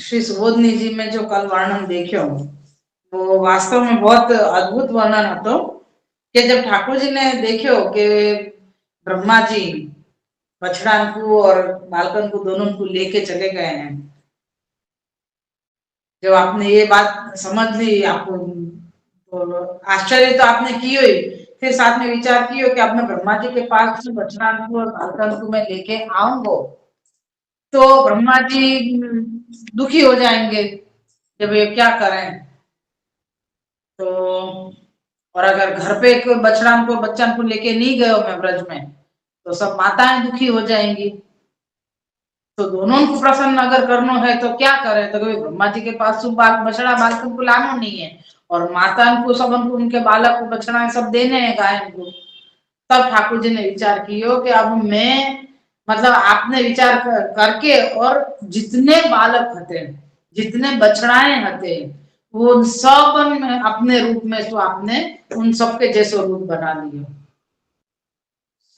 श्री सुबोधनी जी में जो कल वर्णन देख्यो वो वास्तव में बहुत अद्भुत वर्णन હતો કે जब ठाकुर जी ने देखो कि ब्रह्मा जी बछड़ा को और बालकन को दोनों को लेके चले गए हैं, जब आपने ये बात समझ ली आपको तो आश्चर्य तो आपने की हुई, फिर साथ में विचार किया कि अपने ब्रह्मा जी के पास बछड़ा को और बालकन को मैं लेके आऊंगा तो ब्रह्मा जी दुखी हो जाएंगे जब ये क्या करें। तो और अगर घर पे कोई बच्चा को लेके नहीं गए मैं ब्रज में तो सब माताएं दुखी हो जाएंगी। तो दोनों को प्रसन्न अगर करना है तो क्या करें, तो ब्रह्मा जी के पास बछड़ा बालकन को लाना नहीं है और माता को सब उनके बालक को बछड़ा सब देने हैं गायन को। तब ठाकुर जी ने विचार किया कि अब मैं मतलब आपने विचार करके और जितने बालक हते जितने बछड़ाएं हते वो सब अपने रूप में तो आपने उन सबके जैसो रूप बना लियो।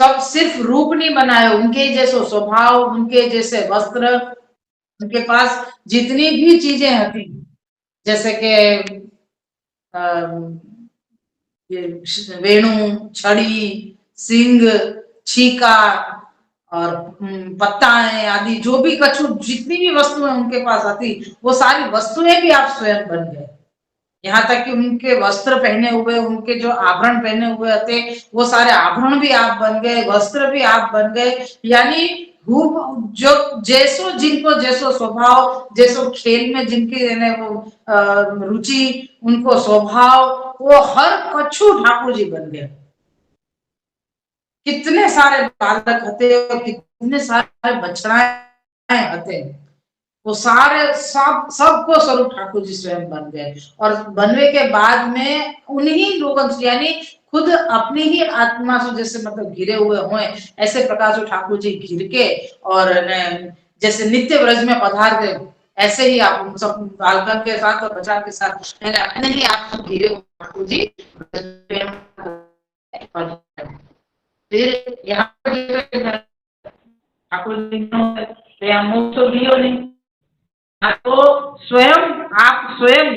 सब सिर्फ रूप नहीं बनाए, उनके जैसो स्वभाव, उनके जैसे वस्त्र, उनके पास जितनी भी चीजें हती जैसे कि वेणु, छड़ी, सिंह, छीका और पत्ताएं आदि जो भी कछु जितनी भी वस्तुएं उनके पास आती वो सारी वस्तुएं भी आप स्वयं बन गए। यहाँ तक कि उनके वस्त्र पहने हुए, उनके जो आभरण पहने हुए थे वो सारे आभरण भी आप बन गए, वस्त्र भी आप बन गए। यानी जो जैसो जिनको जैसो स्वभाव, जैसो खेल में जिनके वो रुचि, उनको स्वभाव, वो हर कछु ठाकुर जी बन गए। कितने सारे बालक हते और कितने सारे बछड़ाएं हते, वो सारे सबको स्वरूप ठाकुर जी स्वयं बन गए। और बनने के बाद में उन्हीं लोगों से यानी खुद अपनी ही आत्मा से जैसे मतलब घिरे हुए हुए ऐसे प्रकार से ठाकुर जी घिर के और जैसे नित्य व्रज में पधार गए ऐसे ही आप सब बालकन के साथ और बच्चा के साथ अपने ही आप घिरे हुए ठाकुर जी। फिर यहाँ ठाकुर जी नहीं तो आप स्वयं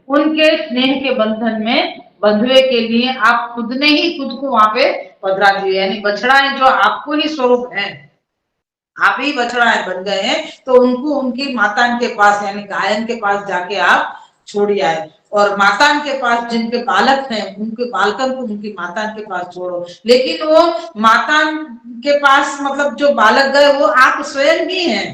उनके स्नेह के बंधन में बंधुए के लिए आप खुद ने ही खुद को वहां पे पधरा दिए। यानी बछड़ाएं जो आपको ही स्वरूप है, आप ही बछड़ाएं बन गए हैं तो उनको उनकी माता के पास यानी गायन के पास जाके आप छोड़ी आए और माता के पास जिनके बालक हैं उनके बालकन को उनकी माता के पास छोड़ो। लेकिन वो माता के पास मतलब जो बालक गए वो आप स्वयं ही हैं।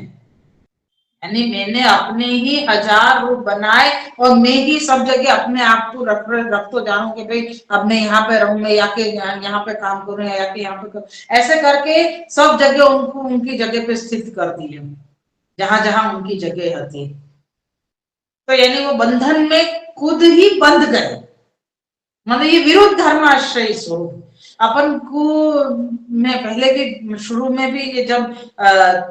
यानी मैंने अपने ही 1000 रूप बनाए और मैं ही सब जगह अपने आप को रख तो जानू कि भाई अब मैं यहाँ पे रहूंगा या कि यहाँ पे काम करूँ या कि यहाँ पे ऐसे करके सब जगह उनको उनकी जगह पे स्थित कर दिए जहां जहां उनकी जगह होती। तो यानी वो बंधन में खुद ही बंध गए, मतलब ये विरुद्ध धर्माश्रय स्वरूप। अपन को मैं पहले भी शुरू में भी ये जब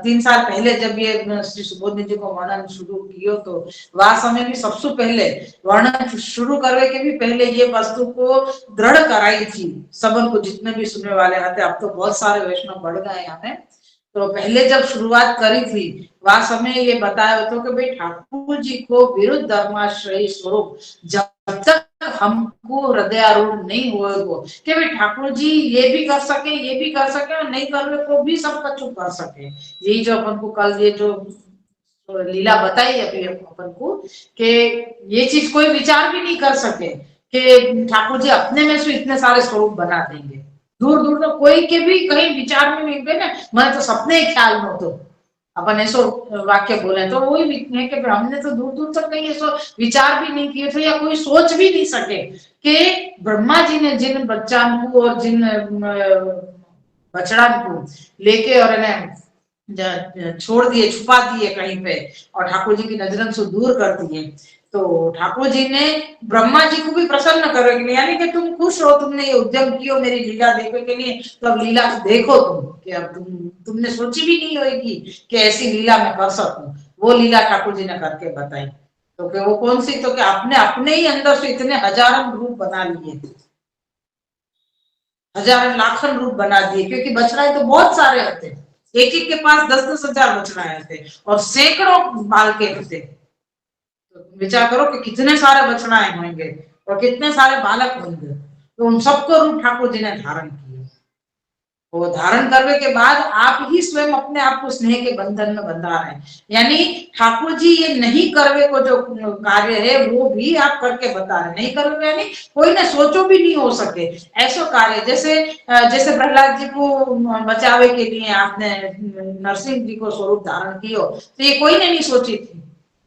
3 साल पहले जब ये श्री सुबोधनी जी को वर्णन शुरू किया तो वह समय भी सबसे पहले वर्णन शुरू करने के भी पहले ये वस्तु को दृढ़ कराई थी सबन को, जितने भी सुनने वाले आते। अब तो बहुत सारे वैष्णव बढ़ गए यहाँ पे, तो पहले जब शुरुआत करी थी वह समय ये बताया होता कि भाई ठाकुर जी को विरुद्ध धर्माश्रय स्वरूप जब तक हमको हृदयारूढ़ नहीं होएगो कि भाई ठाकुर जी ये भी कर सके और नहीं करने को भी सब कछु कर सके। यही जो अपन को कल ये जो लीला बताई अभी अपन को कि ये चीज कोई विचार भी नहीं कर सके कि ठाकुर जी अपने में से इतने सारे स्वरूप बना देंगे। दूर दूर तक कोई के भी कहीं विचार में नहीं गए ना, मैं तो सपने ही ख्याल में तो अपन ऐसो वाक्य बोले तो वही है कि हमने तो दूर दूर तक कहीं ऐसो विचार भी नहीं किए थे या कोई सोच भी नहीं सके कि ब्रह्मा जी ने जिन बच्चा को और जिन बछड़ा को लेके और छोड़ दिए, छुपा दिए कहीं पे और ठाकुर जी की नजरन से दूर कर दिए, तो ठाकुर जी ने ब्रह्मा जी को भी प्रसन्न करोगे नहीं, यानी कि तुम खुश हो, तुमने ये उद्यम किया मेरी लीला देखने के लिए, तो अब लीला देखो तुम कि अब तुमने सोची भी नहीं होगी कि ऐसी लीला मैं कर सकूं। वो लीला ठाकुर जी ने करके बताई। तो कि वो कौन सी, तो कि आपने अपने ही अंदर से इतने हजारों रूप बना लिए, हजारों लाखों रूप बना दिए, क्योंकि बछड़ाए तो बहुत सारे होते, एक एक के पास 10-10 हजार बछड़ाए होते और सैकड़ों बालके होते। तो विचार करो कि कितने सारे बछड़ाएं होंगे और कितने सारे बालक होंगे, तो उन सबको रूप ठाकुर जी ने धारण किया। वो धारण करने के बाद आप ही स्वयं अपने आप को स्नेह के बंधन में बंधा रहे हैं। यानी ठाकुर जी ये नहीं करवे को जो कार्य है वो भी आप करके बता रहे, नहीं करवे यानी कोई ने सोचो भी नहीं हो सके ऐसा कार्य। जैसे जैसे प्रहलाद जी को बचावे के लिए आपने नरसिंह जी को स्वरूप धारण किया, तो ये कोई ने नहीं सोची थी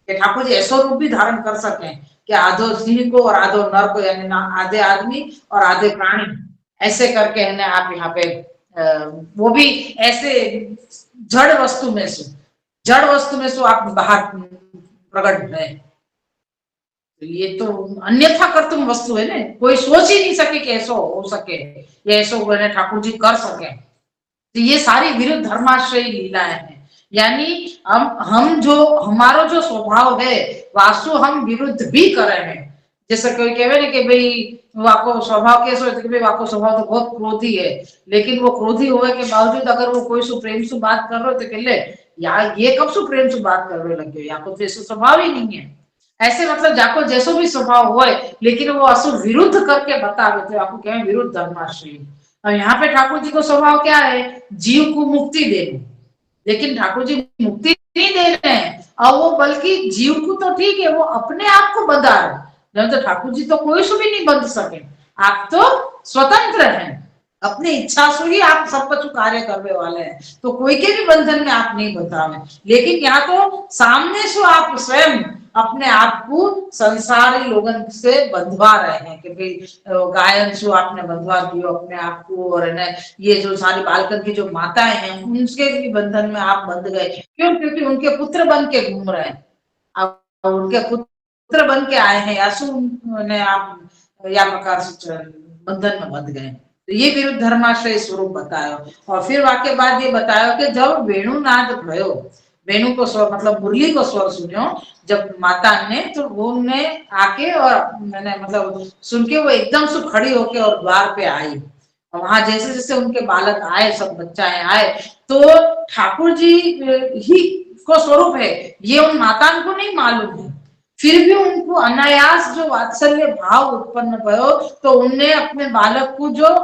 कि ठाकुर जी ऐसा रूप भी धारण कर सके कि आधो सिंह को और आधो नर को, यानी आधे आदमी और आधे प्राणी ऐसे करके है आप यहाँ पे वो भी ऐसे जड़ वस्तु में से आप बाहर प्रकट है। तो ये तो अन्यथा कर तुम वस्तु है ना, कोई सोच ही नहीं सके कि ऐसा हो सके, ये ऐसा ठाकुर जी कर सके। तो ये सारी विरुद्ध धर्माश्रय लीलाएं हैं। यानी हम जो हमारा जो स्वभाव है वास्तु हम विरुद्ध भी कर रहे हैं। जैसे कोई कहे ना कि भाई वाको स्वभाव कैसे होता है कि भाई वाको स्वभाव तो बहुत क्रोधी है, लेकिन वो क्रोधी होने के बावजूद अगर वो कोई सु प्रेम से बात कर रहे हो तो कह ले यार ये कब सु प्रेम से बात कर रहे लगे, या तो जैसे स्वभाव ही नहीं है। ऐसे मतलब जाको जैसो भी स्वभाव हो, लेकिन वो असु विरुद्ध करके बतावे तो आपको क्या विरुद्ध धर्माश्रय। और यहाँ पे ठाकुर जी को स्वभाव क्या है, जीव को मुक्ति देनी, लेकिन ठाकुर जी मुक्ति नहीं दे रहे हैं और वो बल्कि जीव को तो ठीक है वो अपने आप को बंधा रहे। तो ठाकुर जी तो कोई से भी नहीं बंध सके, आप तो स्वतंत्र हैं, अपनी इच्छा से ही आप सब कुछ कार्य करने वाले हैं, तो कोई के भी बंधन में आप नहीं बंधावे। लेकिन यहाँ तो सामने से आप स्वयं अपने आप को संसारी लोगों से बंधवा रहे हैं कि भाई गायन से आपने बंधवा दियो अपने आप को, और न ये जो सारी बालकन की जो माताएं हैं उनके भी बंधन में आप बंध गए। क्यों? क्योंकि उनके पुत्र बन के घूम रहे हैं, अब उनके पुत्र बन के आए हैं, यासु ने आप या प्रकार से बंधन में बंध गए। तो ये विरुद्ध धर्माश्रय स्वरूप बताया। और फिर वाक्य बाद ये बताया कि जब वेणुनाद भयो, वेणु को स्वर मतलब मुरली को स्वर सुनो जब माता ने, तो वो ने आके और मैंने मतलब सुन के वो एकदम से खड़ी होके और द्वार पे आई। और वहां जैसे जैसे उनके बालक आए, सब बच्चाएं आए, तो ठाकुर जी ही को स्वरूप है ये उन माता को नहीं मालूम है, फिर भी उनको अनायास जो वात्सल्य भाव उत्पन्न भयो, तो उनने अपने बालक को जो,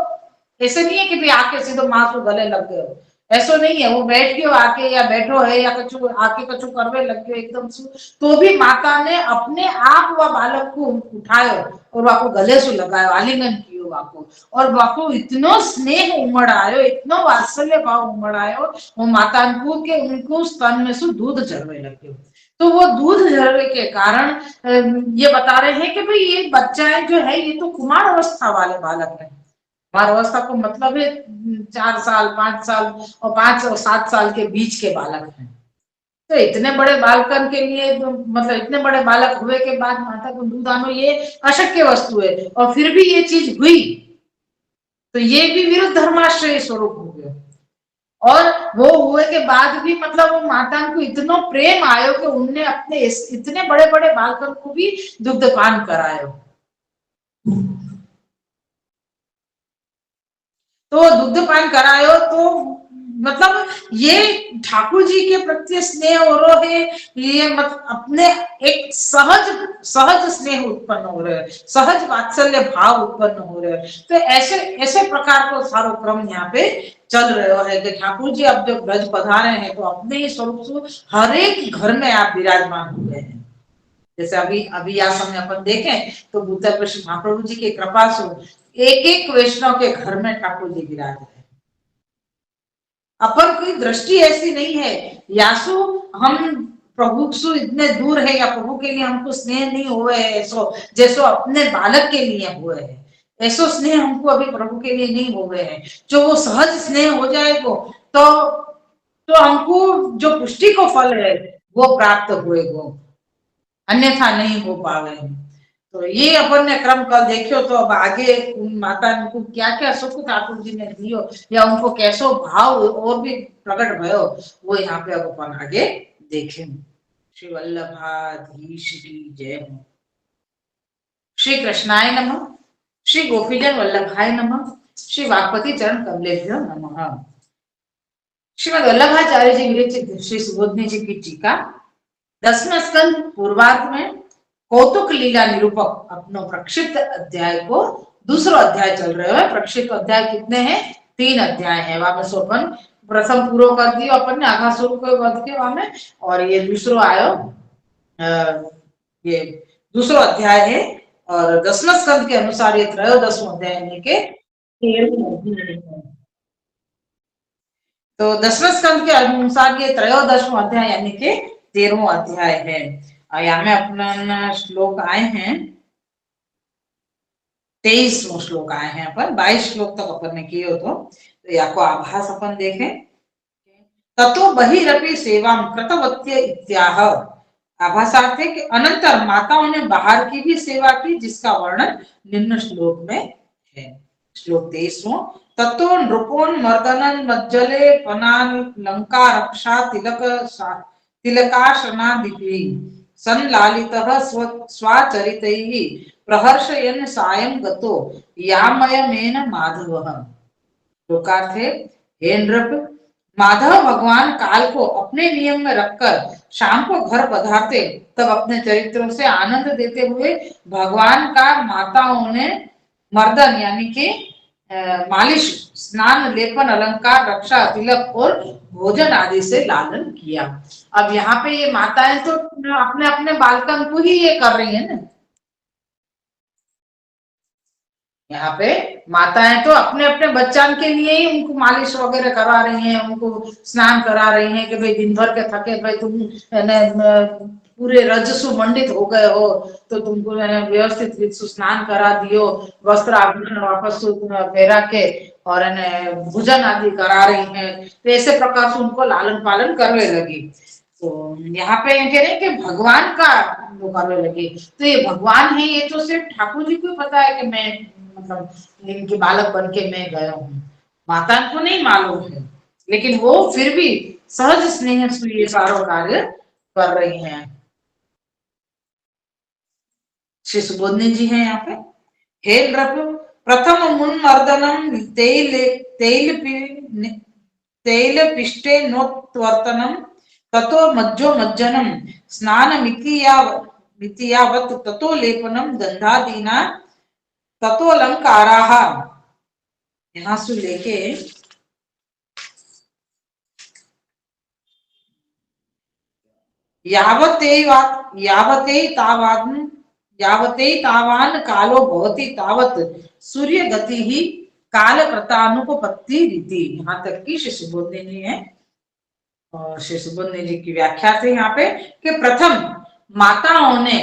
ऐसे नहीं है कि भी आके सीधे माँ को गले लग गए, ऐसा नहीं है, वो बैठ गयो आके या बैठो है या कछु आके कछु करवे लग गयो एकदम से, तो भी माता ने अपने आप वह बालक को उठायो और वाको गले से लगायो, आलिंगन कियो वाको, और वाको इतना स्नेह उमड़ आयो, इतना वात्सल्य भाव उमड़ आयो वो माता को के उनको स्तन में से दूध झरने लगे। तो वो दूध झरने के कारण ये बता रहे हैं कि भाई ये बच्चा जो है ये तो कुमार अवस्था वाले बालक है। कुमार अवस्था को मतलब है 4 साल 5 साल और 5 और 7 साल के बीच के बालक हैं। तो इतने बड़े बालकन के लिए तो मतलब इतने बड़े बालक हुए के बाद माता को दूध आना ये अशक्य वस्तु है, और फिर भी ये चीज हुई, तो ये भी विरुद्ध धर्माश्रय स्वरूप हो गया। और वो हुए के बाद भी मतलब वो माता को इतना प्रेम आयो कि उनने अपने इतने बड़े बड़े बालकन को भी दुग्धपान करायो। तो दुग्धपान करायो तो मतलब ये ठाकुर जी के प्रति स्नेह और है, ये मतलब अपने एक सहज सहज स्नेह उत्पन्न हो रहे हैं, सहज वात्सल्य भाव उत्पन्न हो रहे हैं। तो ऐसे ऐसे प्रकार को सारो क्रम यहाँ पे चल रहे है कि ठाकुर जी अब जब ब्रज पधारे हैं तो अपने ही स्वरूप से हर एक घर में आप विराजमान हुए हैं। जैसे अभी अभी या समय अपन देखें तो भूतल कृष्ण महाप्रभु जी की कृपा से एक एक वैष्णव के घर में ठाकुर जी विराज रहे। अपन कोई दृष्टि ऐसी नहीं है यासु हम प्रभु से इतने दूर है या प्रभु के लिए हमको स्नेह नहीं हुए है ऐसो जैसो अपने बालक के लिए हुए है, ऐसो स्नेह हमको अभी प्रभु के लिए नहीं हुए है। जो वो सहज स्नेह हो जाएगा तो हमको जो पुष्टि को फल है वो प्राप्त हुएगा, अन्यथा नहीं हो पावे। तो ये अपन ने क्रम कल देखियो, तो अब आगे माता को क्या क्या सुख ठाकुर जी ने दियो या उनको कैसो भाव और भी प्रकट भयो वो यहाँ पे अब अपन आगे देखें। श्री वल्लभाधीश की जय हो। श्री कृष्णाय नमः। श्री गोपीजन वल्लभाय नमः। श्री वागपति चरण कमलेभ्यो नमः। श्रीमद वल्लभाचार्य जी विरचित श्री सुबोधनी जी की टीका 10वें स्कंद पूर्वार्ध में कौतुक लीला निरूपक अपनो प्रक्षिप्त अध्याय को दूसरो अध्याय चल रहे हो। प्रक्षिप्त अध्याय कितने हैं? 3 अध्याय है। वहां में सोपन प्रथम पूरो कर दियो अपन ने आघासुर को वध के वहां में, और ये दूसरो आयो ये दूसरो अध्याय है। और 10वें स्कंद के अनुसार ये त्रयोदशवां अध्याय यानी के 13वां अध्याय है। तो 10वें स्कंद के अनुसार ये त्रयोदशवां अध्याय यानी के 13वां अध्याय है। और यहाँ में अपना श्लोक आए हैं 23वां श्लोक आए हैं अपन, 22 श्लोक तक अपन ने किए हो। तो या को आभास अपन देखें। ततो बहिरपि सेवां कृतवत्य इत्याह। आभासार्थ है कि अनंतर माताओं ने बाहर की भी सेवा की, जिसका वर्णन निम्न श्लोक में है। श्लोक 23वां। ततो नृपोन मर्दनन मज्जले पनान लंका रक्षा तिलकाशनादिभिः संलालितः स्वाचरितैः प्रहर्षयन् सायं गतो यामयमेन माधवः। श्लोकार्थ है, हे नृप, माधव भगवान काल को अपने नियम में रखकर शाम को घर पधारते, तब अपने चरित्रों से आनंद देते हुए भगवान का माताओं ने मर्दन यानी कि मालिश, स्नान, लेपन, अलंकार, रक्षा, तिलक और भोजन आदि से लालन किया। अब यहाँ पे ये माताएं तो अपने अपने बालकन को ही ये कर रही है ना। यहाँ पे माताएं तो अपने अपने बच्चन के लिए ही उनको मालिश वगैरह करा रही हैं, उनको स्नान करा रही हैं कि भाई दिन भर के थके भाई तुम पूरे रजसु मंडित हो गए हो, तो तुमको व्यवस्थित रूप से स्नान करा दियो, वस्त्र आभूषण वापस पहरा के और भोजन आदि करा रही हैं। तो ऐसे प्रकार से उनको लालन पालन करने लगी। तो यहाँ पे कह रहे हैं कि भगवान का वो करने लगी। तो ये भगवान है, ये तो सिर्फ ठाकुर जी को पता है कि मैं मतलब इनके बालक बन के मैं गया हूँ, माता को नहीं मालूम है। लेकिन वो फिर भी सहज स्नेह से ये सारा कार्य कर रही हैं। श्री सुबोधनी जी हैं यहाँ पे। हे नृप, प्रथम मुन्मर्दनम तैल पिष्टे नोत्वर्तनम ततो मज्जो मज्जनम स्नान मितियावत ततो लेपनम गंधादीना ततो अलंकाराः। यहाँ से लेके यावते तावान कालो भवति तावत सूर्य गति ही काल कृतानुपपत्ति रीति। यहाँ तक की श्री सुबोधनी जी है। और श्री सुबोधनी जी की व्याख्या थे यहाँ पे कि प्रथम माताओं ने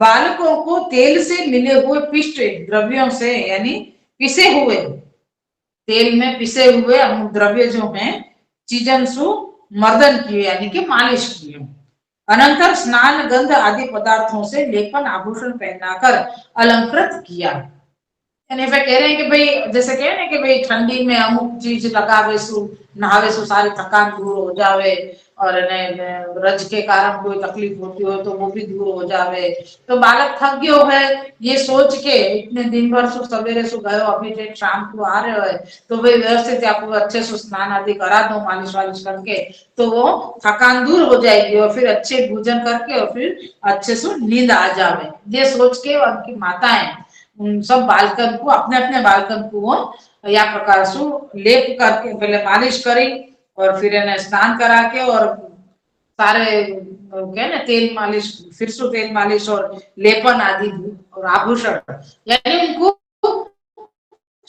बालकों को तेल से मिले हुए पिष्ट द्रव्यों से यानी पिसे हुए तेल में पिसे हुए द्रव्य जो हैं चीजनसु मर्दन किए यानी कि मालिश किए। अनंतर स्नान, गंध आदि पदार्थों से लेपन आभूषण पहनाकर अलंकृत किया। यानी वे कह रहे हैं कि भाई जैसे कह रहे हैं कि भाई ठंडी में अमुक चीज लगावे सु नहावे सु सारी थकान दूर हो जावे, और रज के कारण कोई तकलीफ होती हो तो वो भी दूर हो जावे। तो बालक थक गयो है, ये सोच के इतने दिन भर सु सवेरे सु गयो, अभी शाम को आ रहे हो तो भाई व्यवस्थित आपको अच्छे से स्नान आदि करा दो मालिश वालिश करके, तो वो थकान दूर हो जाएगी और फिर अच्छे भोजन करके और फिर अच्छे से नींद आ जावे। ये सोच के उनकी माताएं उन सब बालकन को अपने अपने बालकन को वो या प्रकार से लेप करके पहले मालिश करी और फिर स्नान करा के और सारे क्या ना तेल मालिश, फिर से तेल मालिश और लेपन आदि और आभूषण यानी उनको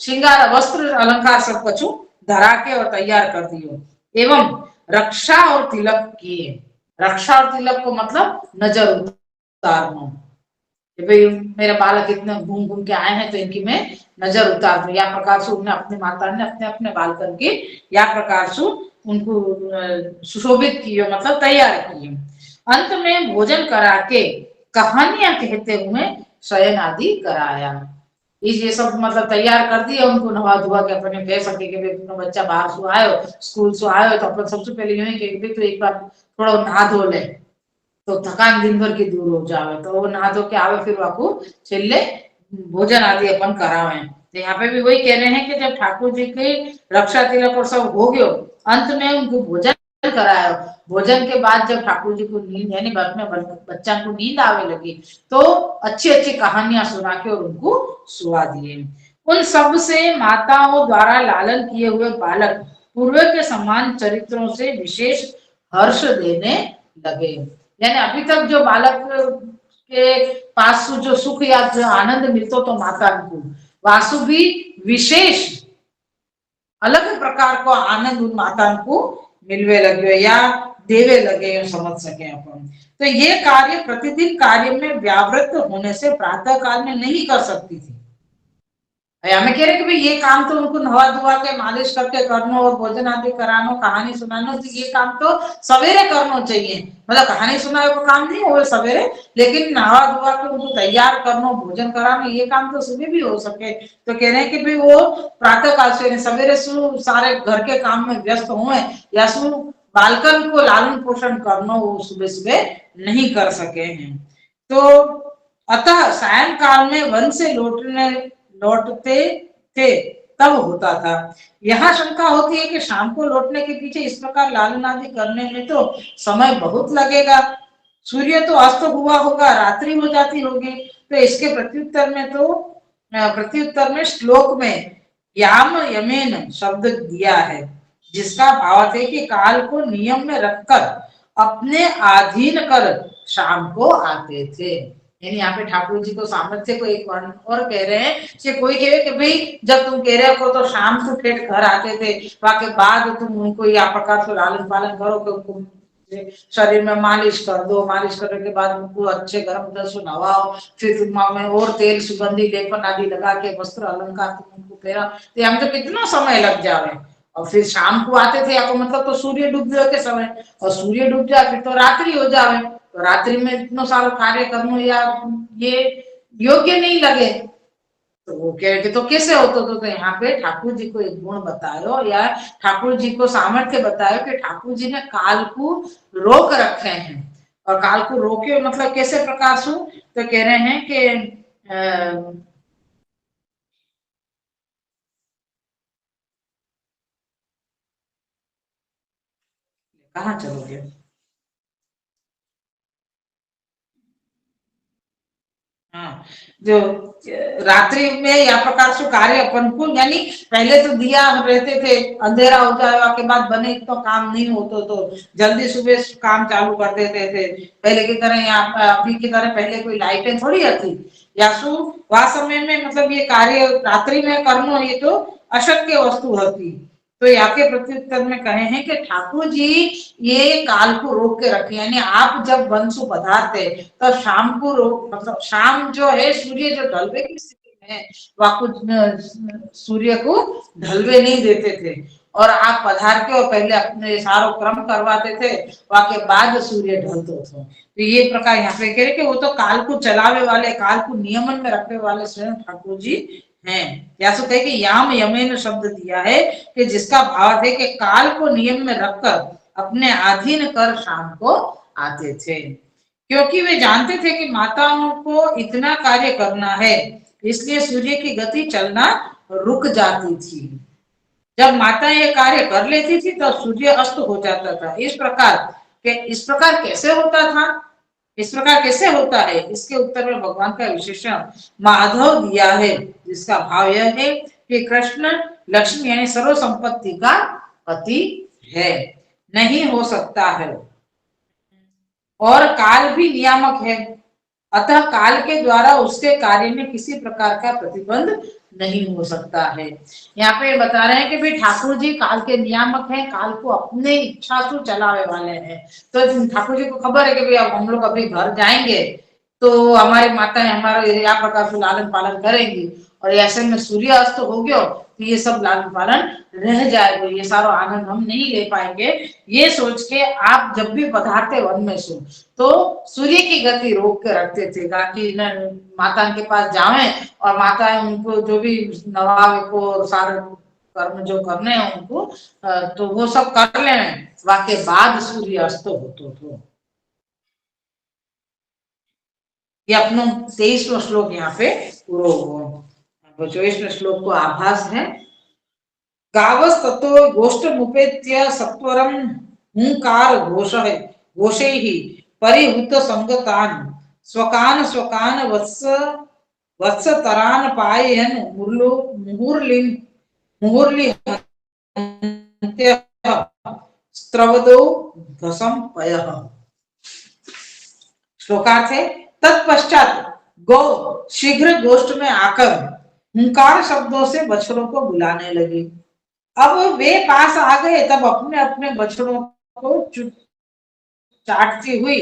श्रृंगार वस्त्र अलंकार सब कुछ धरा के और तैयार कर दियो। एवं रक्षा और तिलक किए। रक्षा और तिलक को मतलब नजर उतारना, भाई मेरे बालक इतने घूम घूम के आए हैं तो इनकी मैं नजर उतार दूं। या प्रकार से उन्हें अपनी माता ने अपने अपने बालकन की या प्रकार से उनको सुशोभित किए मतलब तैयार किए। अंत में भोजन करा के कहानियां कहते हुए शयन आदि कराया। ये सब मतलब तैयार कर दिया उनको, नवा धुआ के अपने कह सके कि भाई बच्चा बाहर से आयो, स्कूल से आयो तो अपन सबसे पहले यूं ही तो एक बार थोड़ा नहा धो ले तो थकान दिन भर की दूर हो जावे। तो वो नहा धो के आवे फिर वाकू छिल्ले भोजन आदि अपन करावे। तो यहाँ पे भी वही कह रहे हैं कि जब ठाकुर जी की रक्षा तिलक और सब हो गयो, अंत में उनको भोजन कराया। भोजन के बाद जब ठाकुर जी को नींद यानी अपने बच्चा को नींद आवे लगी तो अच्छी अच्छी कहानियां सुना के और उनको सुला दिए। उन सब से माताओं द्वारा लालन किए हुए बालक पूर्व के समान चरित्रों से विशेष हर्ष देने लगे। यानी अभी तक जो बालक के पास जो सुख या जो आनंद मिलतो तो माता को वासु भी विशेष अलग प्रकार को आनंद उन माता को मिलवे लगे या देवे लगे समझ सके अपन। तो ये कार्य प्रतिदिन कार्य में व्यावृत होने से प्रातः काल में नहीं कर सकती थी। हमें कह रहे कि भाई ये काम तो उनको नहा धुआ के मालिश करके करना और भोजन आदि कराना कहानी सुनाना तो ये काम तो सवेरे करना चाहिए। मतलब कहानी सुनाए को काम नहीं हो सवेरे, लेकिन नहा धुआ के उनको तैयार करना भोजन कराना ये काम तो सुबह भी हो सके। तो कह रहे हैं कि भाई वो प्रातः काल से सवेरे सु सारे घर के काम में व्यस्त हुए या सु बालकन को लालन पोषण करना वो सुबह सुबह नहीं कर सके हैं। तो अतः सायंकाल में वन से लौटते थे तब होता था। यहाँ शंका होती है कि शाम को लौटने के पीछे इस प्रकार लालन आदि करने में तो समय बहुत लगेगा, सूर्य तो अस्त हुआ होगा, रात्रि हो जाती होगी। तो इसके प्रत्युत्तर में श्लोक में याम यमेन शब्द दिया है, जिसका भाव है कि काल को नियम में रखकर अपने अधीन कर शाम को आते थे। यानी यहाँ पे ठाकुर जी को सामर्थ्य को एक वर्ण और कह रहे हैं कि कोई कहे कि भाई जब तुम कह रहे हो तो शाम को ठेठ घर आते थे, के बाद तुम उनको या प्रकार से लालन पालन करो कि उनको शरीर में मालिश कर दो, मालिश करने के बाद उनको अच्छे गर्म जल से नवाओ, फिर तुम में और तेल सुगंधी लेपन आदि लगा के वस्त्र अलंकार तुम उनको पहरा, तो हम तो कितना समय लग जावे। और फिर शाम को आते थे आपको मतलब तो सूर्य डूब जाए के समय, और सूर्य डूब जाए फिर तो रात्रि हो जावे। तो रात्रि में इतना सारा कार्य करना या ये योग्य नहीं लगे। तो वो कह के तो कैसे होता तो यहाँ पे ठाकुर जी को एक गुण बतायो या ठाकुर जी को सामर्थ्य बतायो कि ठाकुर जी ने काल को रोक रखे हैं। और काल को रोके मतलब कैसे प्रकार से, तो कह रहे हैं कि कहाँ चलोगे, हाँ जो रात्रि में या प्रकार से कार्य अपन को यानी पहले तो दिया रहते थे, अंधेरा हो जाएगा के बाद बने तो काम नहीं होता तो जल्दी सुबह काम चालू कर देते थे। पहले की तरह या अभी की तरह पहले कोई लाइटें थोड़ी आती या सु वह समय में मतलब ये कार्य रात्रि में करना ये तो अशक्य वस्तु होती। तो यहाँ के प्रत्युत्तर में कहे हैं कि ठाकुर जी ये काल को रोक के रखे, यानी आप जब वंशु पधारते तब शाम को रोक मतलब शाम जो है सूर्य जो ढलवे की स्थिति में है वह कुछ सूर्य को ढलवे नहीं देते थे और आप पधार के और पहले अपने सारो क्रम करवाते थे, वाके बाद सूर्य ढलते थे। तो ये प्रकार यहाँ पे कह रहे कि वो तो काल को चलावे वाले काल को नियमन में रखने वाले स्वयं ठाकुर जी हैं। या तो कहे कि याम यमेन शब्द दिया है कि जिसका भाव है कि काल को नियम में रखकर अपने अधीन कर शाम को आते थे, क्योंकि वे जानते थे कि माताओं को इतना कार्य करना है, इसलिए सूर्य की गति चलना रुक जाती थी। जब माता ये कार्य कर लेती थी तो सूर्य अस्त हो जाता था। इस प्रकार कैसे होता था, इस प्रकार कैसे होता है, इसके उत्तर में भगवान का विशेषण माधव दिया है, जिसका भाव यह है कि कृष्ण लक्ष्मी यानी सर्व संपत्ति का पति है, नहीं हो सकता है और काल भी नियामक है, अतः काल के द्वारा उसके कार्य में किसी प्रकार का प्रतिबंध नहीं हो सकता है। यहाँ पे बता रहे हैं कि भाई ठाकुर जी काल के नियामक हैं, काल को अपने इच्छा से चलावे वाले हैं। तो ठाकुर जी को खबर है कि भाई अब हम लोग अभी घर जाएंगे तो हमारी माताएं हमारे या प्रकार से लालन पालन करेंगी, और ऐसे में सूर्य अस्त हो गया तो ये सब लालन पालन रह जाएगा, ये सारा आनंद हम नहीं ले पाएंगे। ये सोच के आप जब भी पधारते वन में सो तो सूर्य की गति रोक के रखते थे ताकि माता के पास जावे और माताएं उनको जो भी नवावे को और सारे कर्म जो करने हैं उनको तो वो सब कर लेने, वाके बाद सूर्य अस्त होतो तो। ये अपनो 23वां श्लोक यहाँ पे पूरा हुआ। 24वें श्लोक को आभास है। गावस्ततो गोष्ठमुपेत्य सत्वरम हुंकार घोषे ही परिहुत संगतान स्वकान स्वकान वत्स तरान पायन मुहुर्लिन मुहुर्लि स्त्रवदो घसम पयः। श्लोकार्थ है, तत्पश्चात गौ शीघ्र गोष्ठ में आकर हुंकार शब्दों से बछड़ों को बुलाने लगी। अब वे पास आ गए, तब अपने अपने बछड़ों को चाटती हुई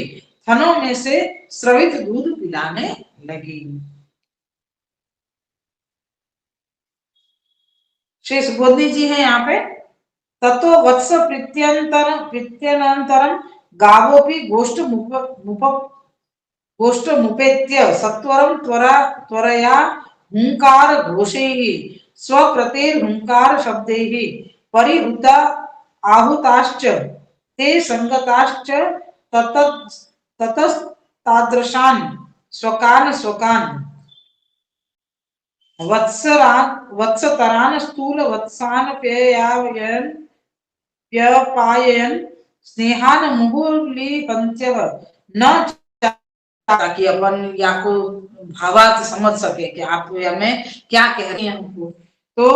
थनों में से स्रवित दूध पिलाने लगी। श्री सुबोधनी जी हैं यहाँ पे। ततो वत्स प्रीत्यनंतरम गावोपि गोष्ठमुपेत्य सत्वरं त्वरया हुंकार घोषैः स्वप्रतेर्हुंकार शब्दैः परिहुता आहुताश्च ते संगताश्च ततस्तादृशान् स्वकान् वत्सतरान् स्थूल वत्सान् व्यपायन स्नेहान मुहुर्लिहन्त्यव न, ताकि अपन या को भावार्थ समझ सके कि आप हमें क्या कह रही हैं हमको। तो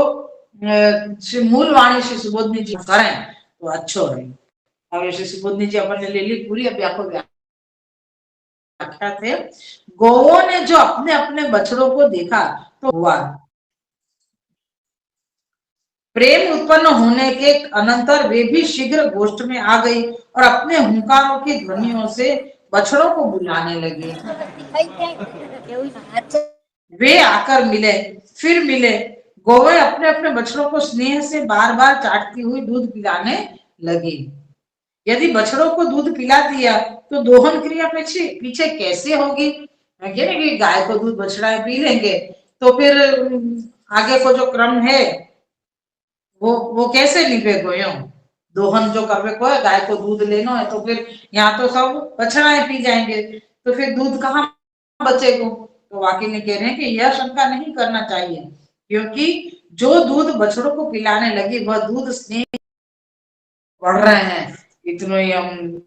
मूल वाणी श्री सुबोधनी जी करें तो अच्छो है। अब श्री सुबोधनी जी अपन ने ले ली पूरी, अब आपको व्याख्या थे। गौओं ने जो अपने अपने बछड़ों को देखा तो हुआ प्रेम उत्पन्न होने के अनंतर वे भी शीघ्र गोष्ठ में आ गई और अपने हुंकारों की ध्वनियों से बछड़ों को बुलाने लगे। वे आकर मिले, फिर मिले। गौएं अपने अपने बछड़ों को स्नेह से बार बार चाटती हुई दूध पिलाने लगी। यदि बछड़ों को दूध पिला दिया तो दोहन क्रिया पीछे कैसे होगी? कि गाय को दूध बछड़ा पी लेंगे तो फिर आगे को जो क्रम है वो कैसे निभेगो? यो दोहन जो करवे को है, गाय को दूध लेना है तो फिर यहाँ तो सब बछड़ाएं पी जाएंगे तो फिर दूध कहाँ बचेगा? तो वाकई में कह रहे हैं कि यह शंका नहीं करना चाहिए, क्योंकि जो दूध बछड़ों को पिलाने लगी वह दूध स्नेह बढ़ रहे हैं। इतना ही हम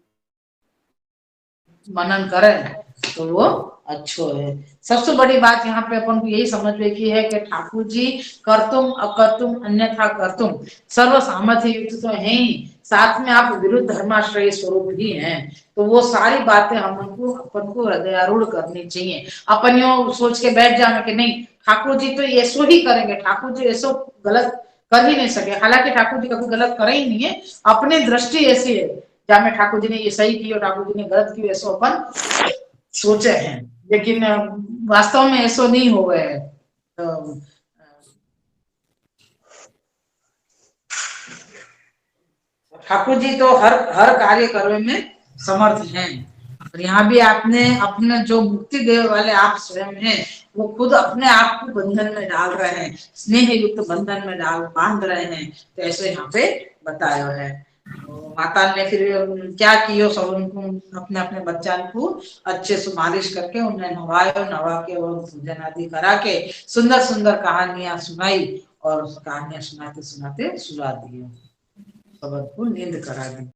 मनन करें तो वो अच्छो है। सबसे बड़ी बात यहाँ पे अपन को यही समझ में की है कि ठाकुर जी कर्तुम अकर्तुम अन्यथा कर्तुम सर्व सामर्थ्य युक्त तो है ही, साथ में आप विरुद्ध धर्माश्रय स्वरूप भी हैं। तो वो सारी बातें अपन को हृदयारूढ़ करनी चाहिए। अपन यो सोच के बैठ जाना कि नहीं ठाकुर जी तो ऐसो ही करेंगे, ठाकुर जी ऐसो गलत कर ही नहीं सके। हालांकि ठाकुर जी कभी गलत करे ही नहीं है, अपनी दृष्टि ऐसी है जहाँ में ठाकुर जी ने ये सही किया ठाकुर जी ने गलत किया ऐसा अपन सोचे हैं, लेकिन वास्तव में ऐसा नहीं हो गया है। तो ठाकुर जी तो हर कार्य करने में समर्थ हैं। और यहाँ भी आपने अपने जो मुक्ति देने वाले आप स्वयं हैं, वो खुद अपने आप को बंधन में डाल रहे हैं, स्नेह युक्त बंधन में बांध रहे हैं। तो ऐसे यहाँ पे बताया है। तो माता ने फिर क्या किया, सब उनको अपने अपने बच्चा को अच्छे से मालिश करके उन्हें नवा के और पूजन आदि करा के सुंदर सुंदर कहानियां सुनाई और कहानियां सुनाते सुनाते सुला दिए, सबको नींद करा दी।